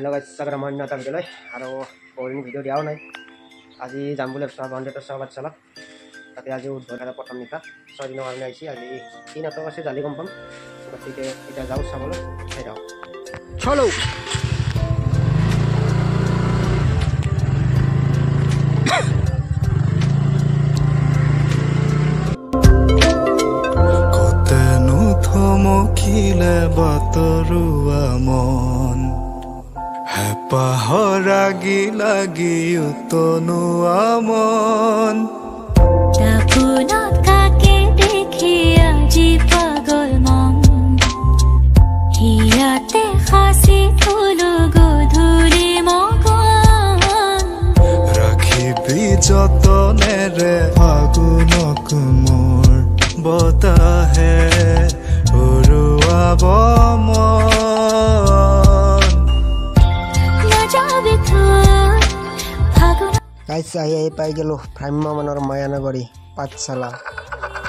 Hello guys, saya Rahman Natal Gelai. Haro pouring video diaw nai. Aji jambul episode 100 sahabat salah. Tapi aji udah ada potong nikah. Sorry no warna isi. Aji ini atau masih jali kompam. Seperti kita jauh sama lo. Saya jauh. Cholo. Kotenu thomo kile batorua mon. Pahoragi lagi utonu amon Tapunot kake dekhi aji pagol mon Hiyate khasi thulu godhuli mogon Rakhibi jotonere fagunok mor botahe urua bomon Guys, saya pai gelo Prima Manor Mayanagori Patsala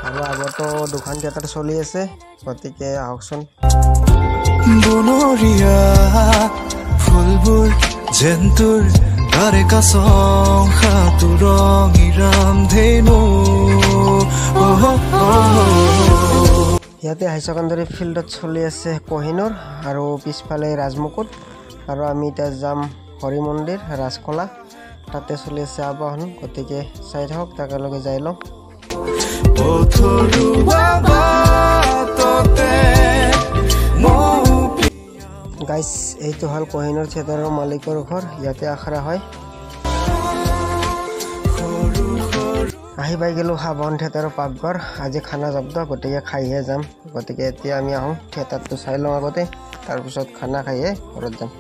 aru agoto dukan theater choli ase gotike ahokson Bonoria fulbur jentur dare ka song khaturong iram dhenu ইয়াতে হাই secondary ফিল্ডত চলি আছে কোহিনুর আৰু পিছফালে ৰাজমুকুট আৰু আমি তা যাম হৰি মন্দিৰ ৰাজকলা তাতে চলি আছে আবাহন গতিকে চাই থাকক তাকে লগে যাই লওঁ গাইস এইটো হল কোহিনুৰ থিয়েটাৰৰ মালিকৰ ঘৰ ইয়াতে আখৰা হয় আহি পাই গেলো হাবন থিয়েটাৰৰ পাকঘৰ আজি খানা জব্দ গতিকে খাইহে যাম গতিকে এতিয়া আমি আহোঁ থিয়েটাৰটো চাই লওঁ আগতে তাৰপিছত খানা খাইহে ঘৰত যাম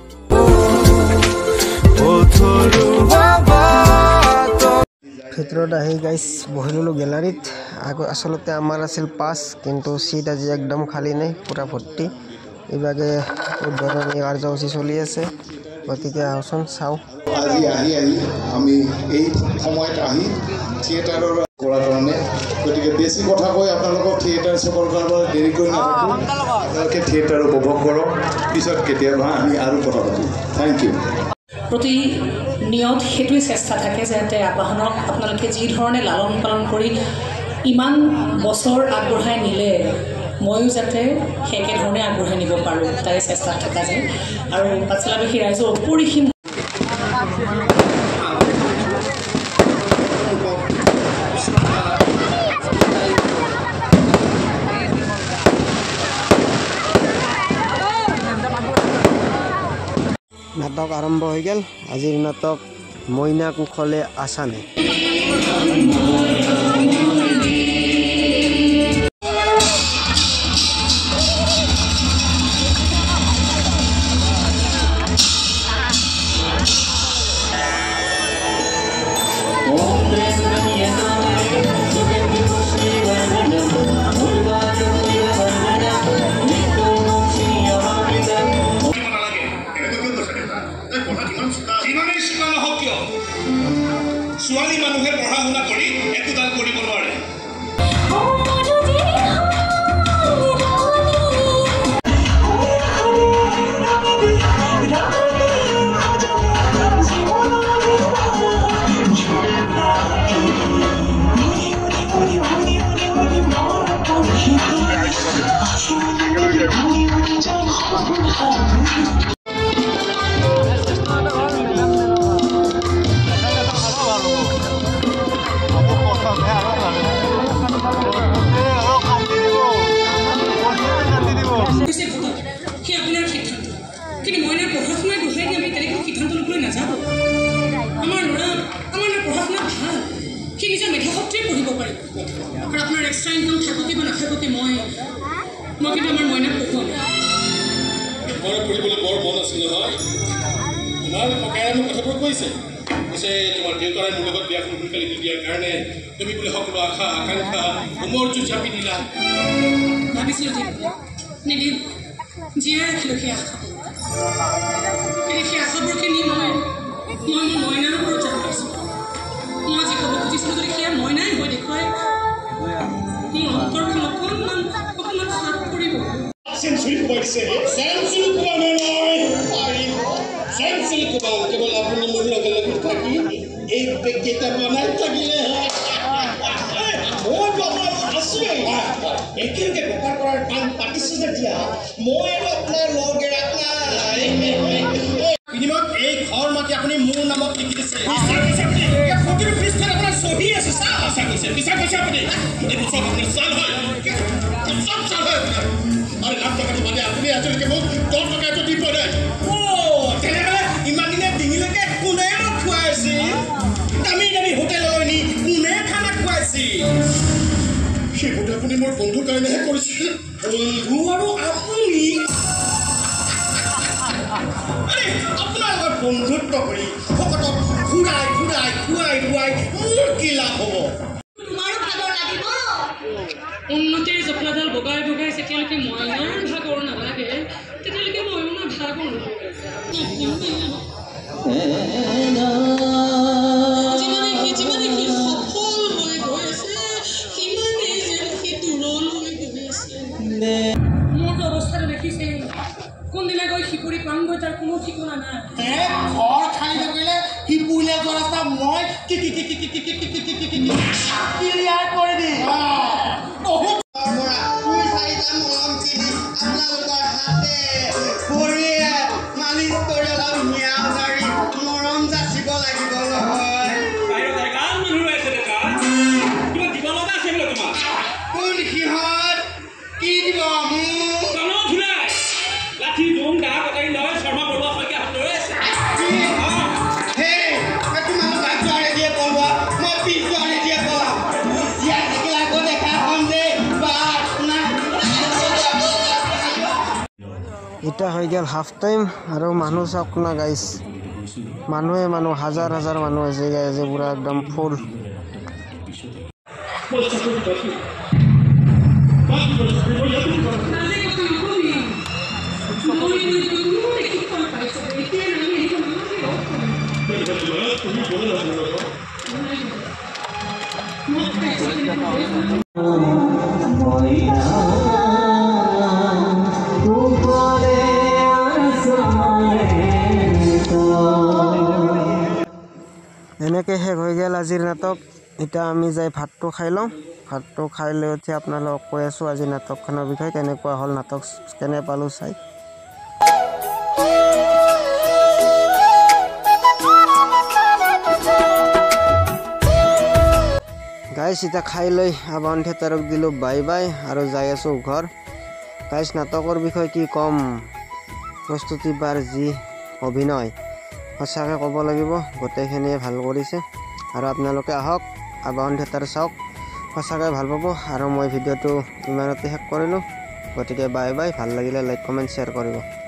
ভিতৰত আহি গাইছ বহিলো গেলাৰীত আসলতে আমাৰ আছিল পাঁচ কিন্তু সিট আজি একদম খালী নাই পুৰা ভৰ্তি ইভাগে উদ্বোধনী কাৰ্যসূচী চলি আছে গতিকে আহচোন চাওঁ আজি আহি আমি এই সময়ত আহি থিয়েটাৰৰ কৰা কাৰণে গতিকে বেছি কথা কৈ আপোনালোকক থিয়েটাৰ চাবৰ কাৰণে দেৰি কৰি নাথাকোঁ আপোনালোকে থিয়েটাৰ উপভোগ কৰক পিছত কেতিয়াবা আমি আৰু কথা পাতিম থেংক ইউ প্ৰতি নিয়ত হেতুৱে চেষ্টা থাকে যাতে আবাহনক আপোনালোকে যি ধৰণে লালন পালন কৰি ইমান বছৰ আগবঢ়াই নিলে ময়ো যাতে হেকে ধৰণে আগবঢ়াই নিব পাৰোঁ তাই চেষ্টা থকা যায় আৰু পাঠশালাবাসী ৰাইজৰ অপৰিসীম নাটক আৰম্ভ হৈ গেল আজিৰ নাটক মইনা কুখলে আছানে ছোৱালী মানুহে পঢ়া শুনা কৰি একোদাল কৰিব নোৱাৰে আপনাৰ এক্সট্ৰা ইনকাম থাকতে বা নাথাকতে মই কিন্তু আমাৰ মইনাক পঢ়ুৱাম মই পঢ়িবলৈ বৰ মন আছিল নহয় তোমাৰ ককায়ে মোক কথাবোৰ কৈছে পিছে তোমাৰ দেউতাৰে মোৰ লগত বিয়াখন সোনকালে দি দিয়াৰ কাৰণে তুমি বোলে সকলো আশা আকাংক্ষা উমৰ যুঁজ জাপি দিলা ভাবিছিলোঁ নিদিম জীয়াই ৰাখিলোঁ সেই আশা কিন্তু সেই আশাবোৰকে নি মই মোৰ মইনাৰ ওপৰত যাব পাৰিছোঁ মই যি ক'ব খুজিছিলোঁ যদি সেয়া মইনাই হৈ দেখুৱাই মোৰ অন্তৰখন অকণমান সাপ কৰিব চেঞ্চুৰী কোবাইছে চেঞ্চুৰী কোবানে নহয় চেঞ্চুৰী কোবাও কেৱল আপুনি মোৰ লগে লগে থাকি এই বেগকেইটা বনাই থাকিলে মই আপোনাৰ আছোৱেই একেলগে বেপাৰ কৰাৰ কাম পাতিছোঁ যেতিয়া মই আৰু আপোনাৰ লগেৰে বিনিময়ত এই ঘৰ মাটি আপুনি মোৰ নামত লিখি দিছে প্ৰতিটো পৃষ্ঠত আপোনাৰ চহী আছে চাহ কৈছে আপুনি এইটো চব আপোনাৰ চাল হয় চব চাল হয় আপোনাৰ আৰু লাখ টকাটো বাদে আপুনি আজিলৈকে মোক 10 টকা এটা দি পোৱা নাই তেনেহ'লে ইমান দিনে ডিঙিলৈকে কোনে মোক খুৱাইছিল দামী দামী হোটেললৈ নি কোনে খানা খুৱাইছিল সেইবোৰতো আপুনি মোৰ বন্ধুৰ কাৰণেহে কৰিছিল বন্ধু আৰু আপুনি আপোনাৰ লগত বন্ধুত্ব কৰি ভকতক ঘূৰাই ঘূৰাই খুৱাই খুৱাই মোৰ কি লাভ হ'ব তোমাৰো ভাগৰ লাগিব উন্নতিৰ জখলাডাল বগাই বগাই যেতিয়ালৈকে মইনাৰ ভাগৰ নালাগে তেতিয়ালৈকে মইনাৰ ভাগৰ যিমানে সি সফল হৈ গৈ আছে সিমানেই যেন সি দুৰ্বল হৈ গৈ আছে মোৰতো অৱস্থাটো দেখিছে কোনদিনা গৈ সিপুৰি পামগৈ তাৰ কোনো ঠিকনা নাই ঘৰ খালী নকৰিলে সিপুৰিলে যোৱা ৰাস্তা মই ক্লিয়াৰ কৰি দিম এটা হৈ গেল হাফ টাইম আৰু মানুহ চাওক না গাইছ মানুহ হাজাৰ হাজাৰ মানুহ আছে গাইজ পুৰা একদম ফুল এনেকৈ শেষ হৈ গ'ল আজিৰ নাটক এতিয়া আমি যাই ভাতটো খাই লওঁ ভাতটো খাই লৈ উঠি আপোনালোকক কৈ আছোঁ আজি নাটকখনৰ বিষয়ে কেনেকুৱা হ'ল নাটক কেনে পালোঁ চাই গাইছ এতিয়া খাই লৈ আবাহন থিয়েটাৰক দিলোঁ বাই বাই আৰু যাই আছোঁ ঘৰ গাইছ নাটকৰ বিষয়ে কি ক'ম প্ৰস্তুতি বাৰ যি অভিনয় সঁচাকৈ ক'ব লাগিব গোটেইখিনিয়ে ভাল কৰিছে আৰু আপোনালোকে আহক আবাহন থিয়েটাৰ চাওক সঁচাকৈ ভাল পাব আৰু মই ভিডিঅ'টো ইমানতে শেষ কৰিলোঁ গতিকে বাই বাই ভাল লাগিলে লাইক কমেণ্ট শ্বেয়াৰ কৰিব